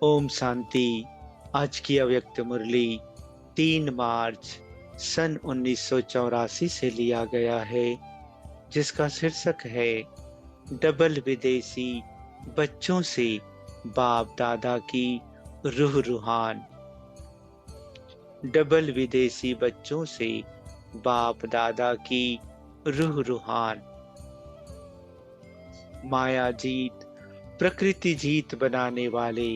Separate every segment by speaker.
Speaker 1: ओम शांति। आज की अव्यक्त मुरली 3 मार्च सन 1984 से लिया गया है, जिसका शीर्षक है डबल विदेशी बच्चों से बाप दादा की रूह रूहान। डबल विदेशी बच्चों से बाप दादा की रूह रूहान। माया जीत प्रकृति जीत बनाने वाले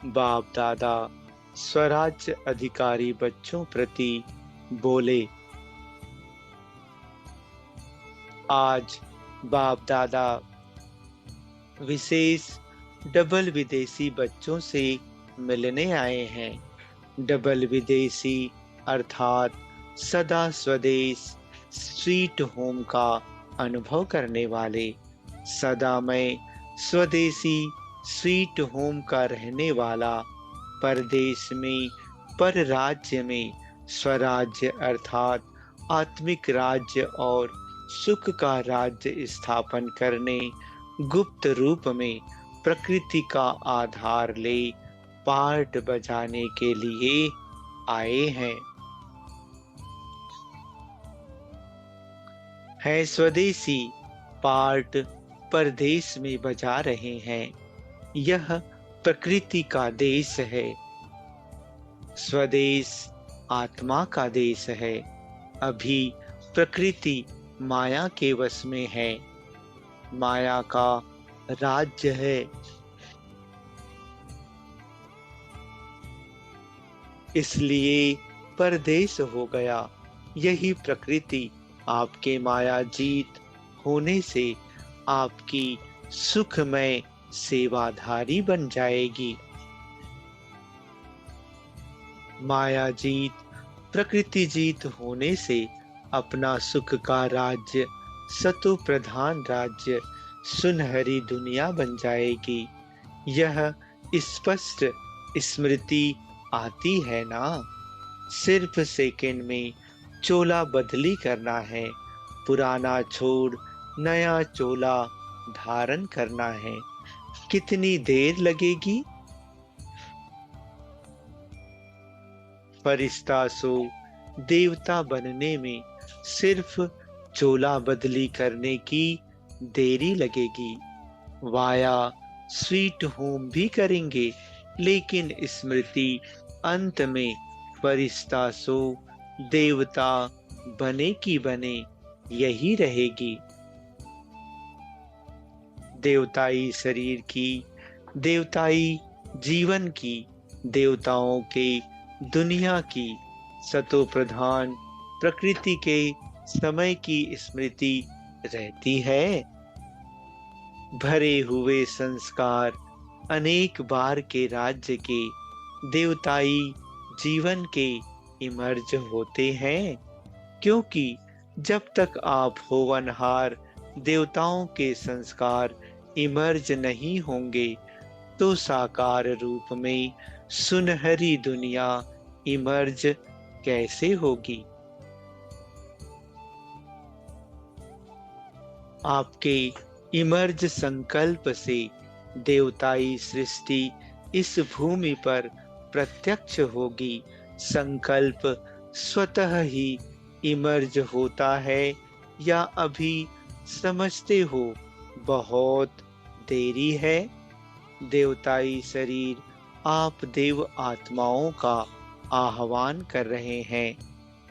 Speaker 1: बाप दादा स्वराज्य अधिकारी बच्चों प्रति बोले। आज बाप दादा विशेष डबल विदेशी बच्चों से मिलने आए हैं। डबल विदेशी अर्थात सदा स्वदेश स्वीट होम का अनुभव करने वाले, सदा मैं स्वदेशी स्वीट होम का रहने वाला, परदेश में पर राज्य में स्वराज्य अर्थात आत्मिक राज्य और सुख का राज्य स्थापन करने गुप्त रूप में प्रकृति का आधार ले पार्ट बजाने के लिए आए हैं। है स्वदेशी पार्ट परदेश में बजा रहे हैं। यह प्रकृति का देश है। स्वदेश आत्मा का देश है। अभी प्रकृति माया के वश में है, माया का राज्य है। इसलिए परदेश हो गया। यही प्रकृति आपके माया जीत होने से आपकी सुखमय सेवाधारी बन जाएगी। माया जीत प्रकृति जीत होने से अपना सुख का राज्य सतो प्रधान राज्य सुनहरी दुनिया बन जाएगी। यह स्पष्ट स्मृति आती है ना। सिर्फ सेकंड में चोला बदली करना है, पुराना छोड़ नया चोला धारण करना है। कितनी देर लगेगी? फरिश्ता सो देवता बनने में सिर्फ चोला बदली करने की देरी लगेगी। वाया स्वीट होम भी करेंगे, लेकिन स्मृति अंत में फरिश्ता सो देवता बने की बने यही रहेगी। देवताई शरीर की, देवताई जीवन की, देवताओं के दुनिया की, सतो प्रधान प्रकृति के समय की स्मृति रहती है। भरे हुए संस्कार अनेक बार के राज्य के देवताई जीवन के इमर्ज होते हैं, क्योंकि जब तक आप होवनहार देवताओं के संस्कार इमर्ज नहीं होंगे तो साकार रूप में सुनहरी दुनिया इमर्ज कैसे होगी। आपके इमर्ज संकल्प से देवताई सृष्टि इस भूमि पर प्रत्यक्ष होगी। संकल्प स्वतः ही इमर्ज होता है या अभी समझते हो बहुत देरी है? देवताई शरीर आप देव आत्माओं का आह्वान कर रहे हैं,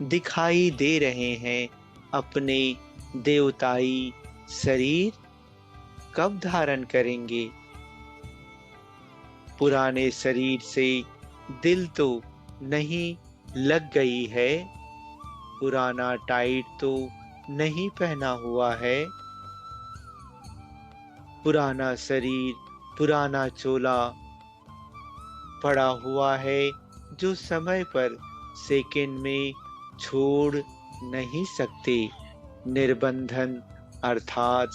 Speaker 1: दिखाई दे रहे हैं। अपने देवताई शरीर कब धारण करेंगे? पुराने शरीर से दिल तो नहीं लग गई है, पुराना टाइट तो नहीं पहना हुआ है। पुराना शरीर, पुराना चोला पड़ा हुआ है जो समय पर सेकंड में छोड़ नहीं सकते। निर्बंधन अर्थात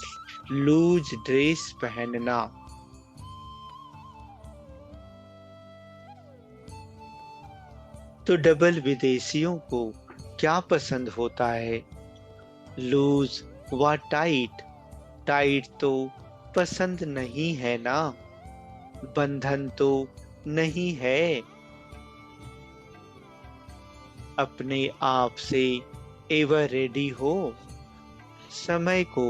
Speaker 1: लूज ड्रेस पहनना। तो डबल विदेशियों को क्या पसंद होता है? लूज व टाइट। टाइट तो पसंद नहीं है ना। बंधन तो नहीं है। अपने आप से एवर रेडी हो। समय को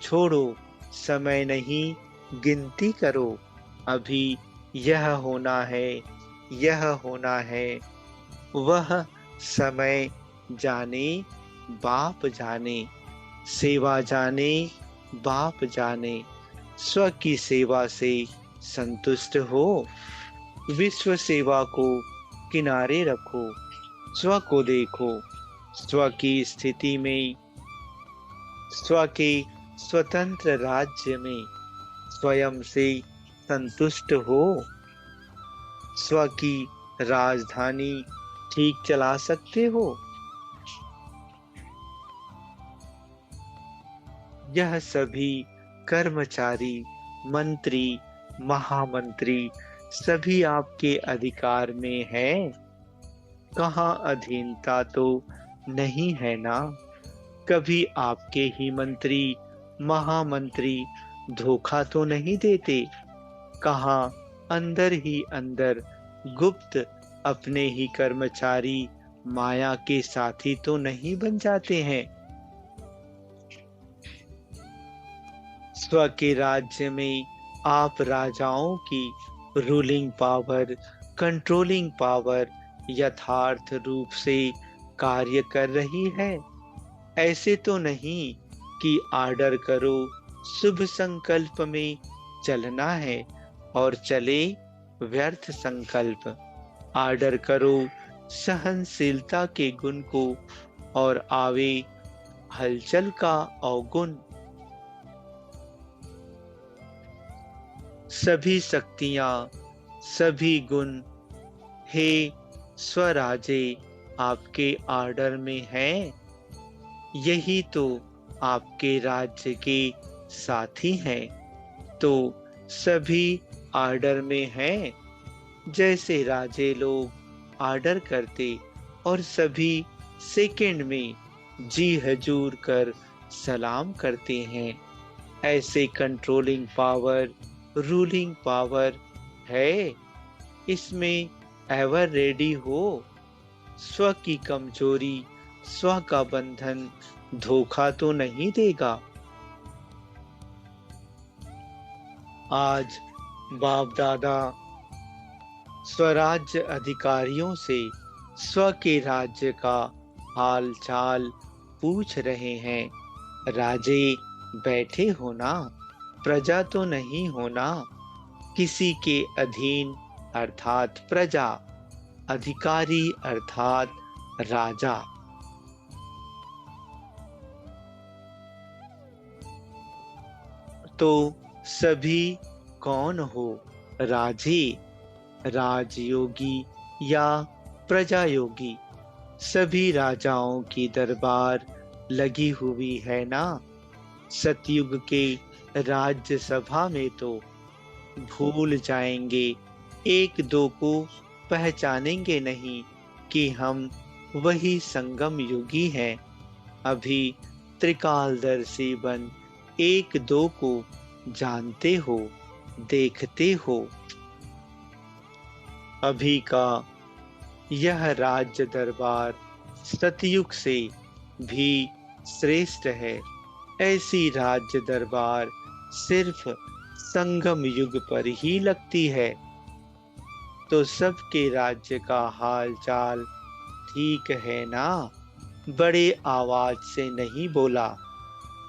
Speaker 1: छोड़ो, समय नहीं गिनती करो। अभी यह होना है, यह होना है। वह समय जाने बाप जाने, सेवा जाने बाप जाने। स्व की सेवा से संतुष्ट हो। विश्व सेवा को किनारे रखो। स्व को देखो। स्व की स्थिति में, स्व के स्वतंत्र राज्य में स्वयं से संतुष्ट हो। स्व की राजधानी ठीक चला सकते हो। यह सभी कर्मचारी, मंत्री, महामंत्री सभी आपके अधिकार में है। कहाँ अधीनता तो नहीं है ना। कभी आपके ही मंत्री, महामंत्री धोखा तो नहीं देते। कहाँ अंदर ही अंदर गुप्त अपने ही कर्मचारी माया के साथी तो नहीं बन जाते हैं। स्व के राज्य में आप राजाओं की रूलिंग पावर, कंट्रोलिंग पावर यथार्थ रूप से कार्य कर रही है। ऐसे तो नहीं कि आर्डर करो, शुभ संकल्प में चलना है और चले व्यर्थ संकल्प। आर्डर करो सहनशीलता के गुण को और आवे हलचल का अवगुण। सभी शक्तियां, सभी गुण हे स्वराजे आपके आर्डर में हैं। यही तो आपके राज्य के साथी हैं। तो सभी आर्डर में हैं। जैसे राजे लोग आर्डर करते और सभी सेकंड में जी हजूर कर सलाम करते हैं, ऐसे कंट्रोलिंग पावर, रूलिंग पावर है। इसमें एवर रेडी हो। स्व की कमजोरी, स्व का बंधन धोखा तो नहीं देगा। आज बाप दादा स्वराज्य अधिकारियों से स्व के राज्य का हाल चाल पूछ रहे हैं। राजे बैठे होना, प्रजा तो नहीं होना। किसी के अधीन अर्थात प्रजा, अधिकारी अर्थात राजा। तो सभी कौन हो? राजे, राजयोगी या प्रजा योगी। सभी राजाओं की दरबार लगी हुई है ना। सतयुग के राज्यसभा में तो भूल जाएंगे, एक दो को पहचानेंगे नहीं कि हम वही संगम युगी हैं। अभी त्रिकालदर्शी बन एक दो को जानते हो, देखते हो। अभी का यह राज्य दरबार सतयुग से भी श्रेष्ठ है। ऐसी राज्य दरबार सिर्फ संगम युग पर ही लगती है। तो सबके राज्य का हाल चाल ठीक है ना। बड़े आवाज से नहीं बोला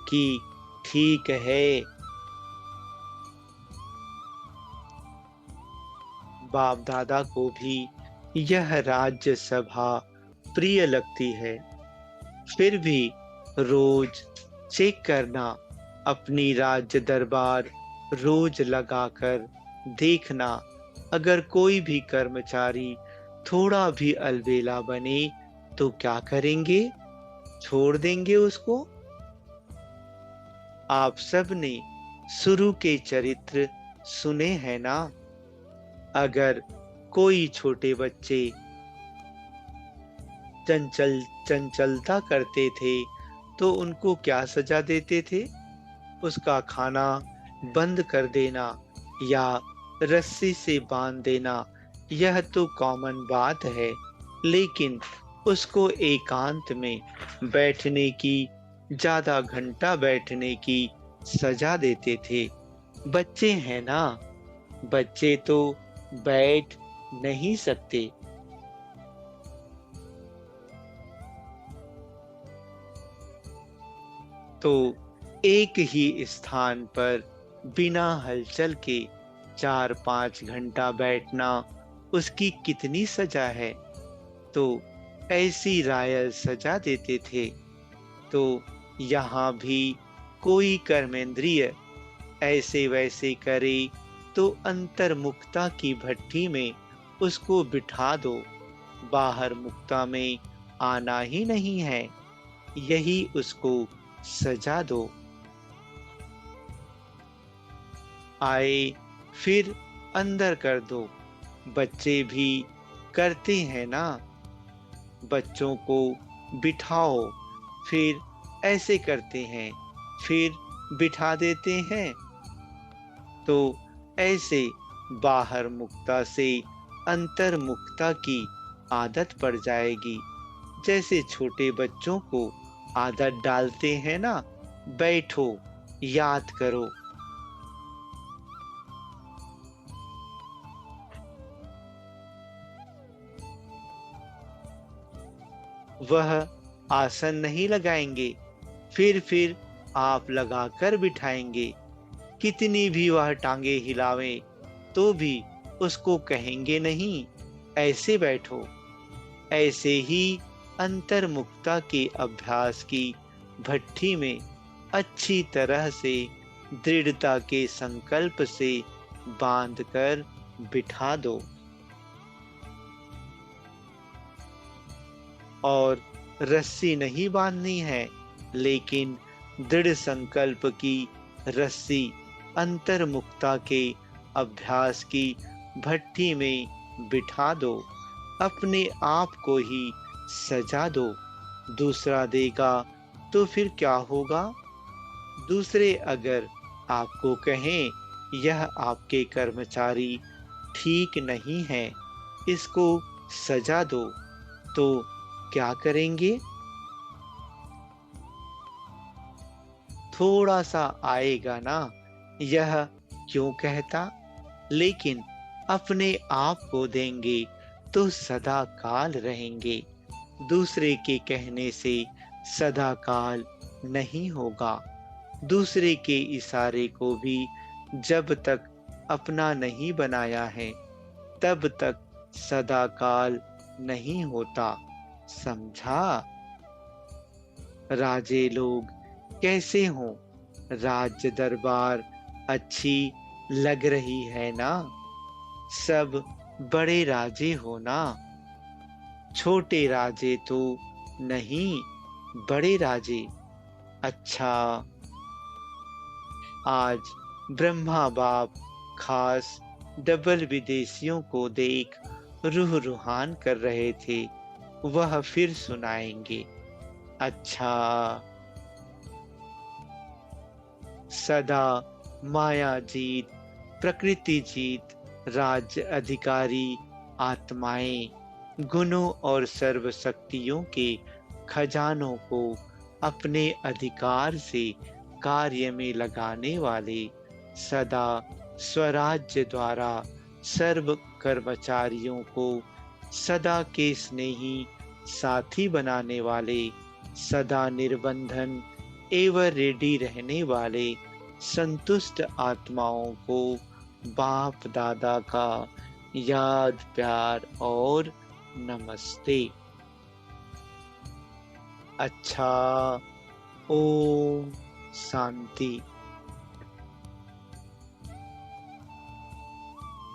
Speaker 1: कि ठीक है। बाप दादा को भी यह राज्य सभा प्रिय लगती है। फिर भी रोज चेक करना, अपनी राज्य दरबार रोज लगाकर देखना। अगर कोई भी कर्मचारी थोड़ा भी अलबेला बने तो क्या करेंगे? छोड़ देंगे उसको। आप सब ने शुरू के चरित्र सुने हैं ना। अगर कोई छोटे बच्चे चंचलता करते थे तो उनको क्या सजा देते थे? उसका खाना बंद कर देना या रस्सी से बांध देना यह तो कॉमन बात है, लेकिन उसको एकांत में बैठने की, ज्यादा घंटा बैठने की सजा देते थे। बच्चे हैं ना, बच्चे तो बैठ नहीं सकते। तो एक ही स्थान पर बिना हलचल के 4-5 घंटा बैठना उसकी कितनी सजा है। तो ऐसी रायल सजा देते थे। तो यहाँ भी कोई कर्मेंद्रिय ऐसे वैसे करे तो अंतर्मुक्ता की भट्ठी में उसको बिठा दो, बाहर मुक्ता में आना ही नहीं है, यही उसको सजा दो। आए फिर अंदर कर दो, बच्चे भी करते हैं ना। बच्चों को बिठाओ, फिर ऐसे करते हैं, फिर बिठा देते हैं। तो ऐसे बाहर मुक्ता से अंतर मुक्ता की आदत पड़ जाएगी। जैसे छोटे बच्चों को आदत डालते हैं ना, बैठो, याद करो। वह आसन नहीं लगाएंगे, फिर आप लगाकर बिठाएंगे। कितनी भी वह टांगे हिलावे तो भी उसको कहेंगे नहीं, ऐसे बैठो। ऐसे ही अंतर्मुक्ता के अभ्यास की भट्ठी में अच्छी तरह से दृढ़ता के संकल्प से बांधकर बिठा दो। और रस्सी नहीं बांधनी है, लेकिन दृढ़ संकल्प की रस्सी अंतर्मुक्ता के अभ्यास की भट्ठी में बिठा दो। अपने आप को ही सजा दो। दूसरा देगा तो फिर क्या होगा? दूसरे अगर आपको कहें यह आपके कर्मचारी ठीक नहीं है, इसको सजा दो, तो क्या करेंगे? थोड़ा सा आएगा ना, यह क्यों कहता, लेकिन अपने आप को देंगे तो सदा काल रहेंगे। दूसरे के कहने से सदा काल नहीं होगा। दूसरे के इशारे को भी जब तक अपना नहीं बनाया है, तब तक सदा काल नहीं होता। समझा? राजे लोग कैसे हों? राज्य दरबार अच्छी लग रही है ना? सब बड़े राजे हो ना? छोटे राजे तो नहीं, बड़े राजे। अच्छा, आज ब्रह्मा बाप खास डबल विदेशियों को देख रूह रूहान कर रहे थे, वह फिर सुनाएंगे। अच्छा, सदा माया जीत, प्रकृति जीत, राज्य अधिकारी आत्माएं गुणों और सर्व शक्तियों के खजानों को अपने अधिकार से कार्य में लगाने वाले, सदा स्वराज्य द्वारा सर्व कर्मचारियों को सदा के स्नेही साथी बनाने वाले, सदा निर्बंधन एवं रेडी रहने वाले संतुष्ट आत्माओं को बाप दादा का याद, प्यार और नमस्ते। अच्छा, ओम शांति।